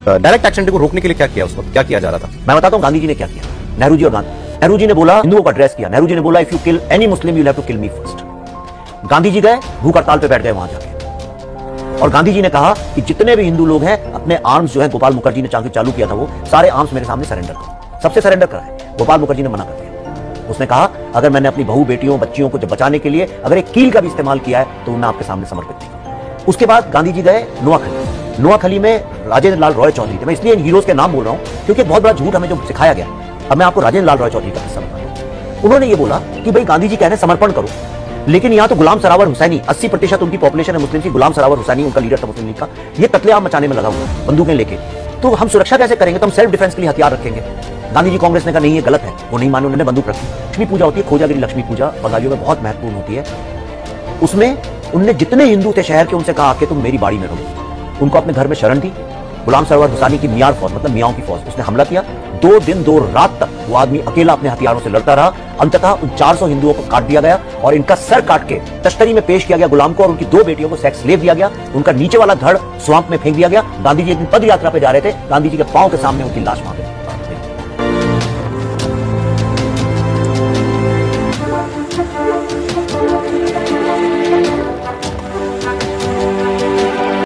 Direct action को रोकने के लिए क्या किया, उस वक्त क्या किया जा रहा था? मैं बताता हूं गांधी जी ने क्या किया। नेहरू जी और गांधी, नेहरू जी ने बोला, हिंदुओं को एड्रेस किया। नेहरू जी ने बोला, if you kill any Muslim you have to kill me first. Gandhi ji गए, भूख हड़ताल पे बैठ गए वहां जाके, और गांधी जी ने कहा कि जितने भी हिंदू लोग हैं अपने आर्म्स जो है, गोपाल मुखर्जी ने चालू किया था, वो सारे आर्म्स मेरे सामने सरेंडर करो। सबसे सरेंडर कराए। गोपाल मुखर्जी ने मना कर दिया। उसने कहा, अगर मैंने अपनी बहू बेटियों बच्चियों को बचाने के लिए अगर एक कील का भी इस्तेमाल किया है तो उन्हें आपके सामने समर्पित नहीं। उसके बाद गांधी जी गए नोआखली। नोआखली में राजेंद्र लाल रॉय चौधरी थे। मैं इसलिए इन हीरोज के नाम बोल रहा हूं क्योंकि बहुत बड़ा झूठ हमें जो सिखाया गया। अब मैं आपको राजेंद्र लाल रॉय चौधरी का किस्सा बताऊं। उन्होंने ये बोला कि भाई गांधी जी कह रहे हैं समर्पण करो, लेकिन यहां तो गुलाम सरावर हुसैनी, 80% उनकी पॉपुलेशन है मुस्लिम की, गुलाम सरावर हुसैनी उनका लीडर था मुस्लिम लीग का, ये कत्लेआम मचाने में लगा हुआ है बंदूकें लेके। तो हम सुरक्षा कैसे करेंगे? तो हम सेल्फ डिफेंस के लिए हथियार रखेंगे। गांधी जी कांग्रेस ने कहा नहीं ये गलत है, वो नहीं माने, उन्होंने बंदूक रखी। लक्ष्मी पूजा होती है, खोजागिरी लक्ष्मी पूजा बंगालियों में बहुत महत्वपूर्ण होती है। उसमें उनने जितने हिंदू थे शहर के उनसे कहा कि तुम मेरी बाड़ी में रहो। उनको अपने घर में शरण दी। गुलाम सरवर हुसैनी की मियार फौज, मतलब मियाओं की फौज, उसने हमला किया। 2 दिन 2 रात तक वो आदमी अकेला अपने हथियारों से लड़ता रहा। अंततः उन 400 हिंदुओं को काट दिया गया और इनका सर काट के तश्तरी में पेश किया गया गुलाम को, और उनकी 2 बेटियों को सेक्स स्लेव दिया गया। उनका नीचे वाला धड़ स्वाम्प में फेंक दिया गया। गांधी जी एक दिन पद यात्रा पे जा रहे थे, गांधी जी के पांव के सामने उनकी लाश वहां पे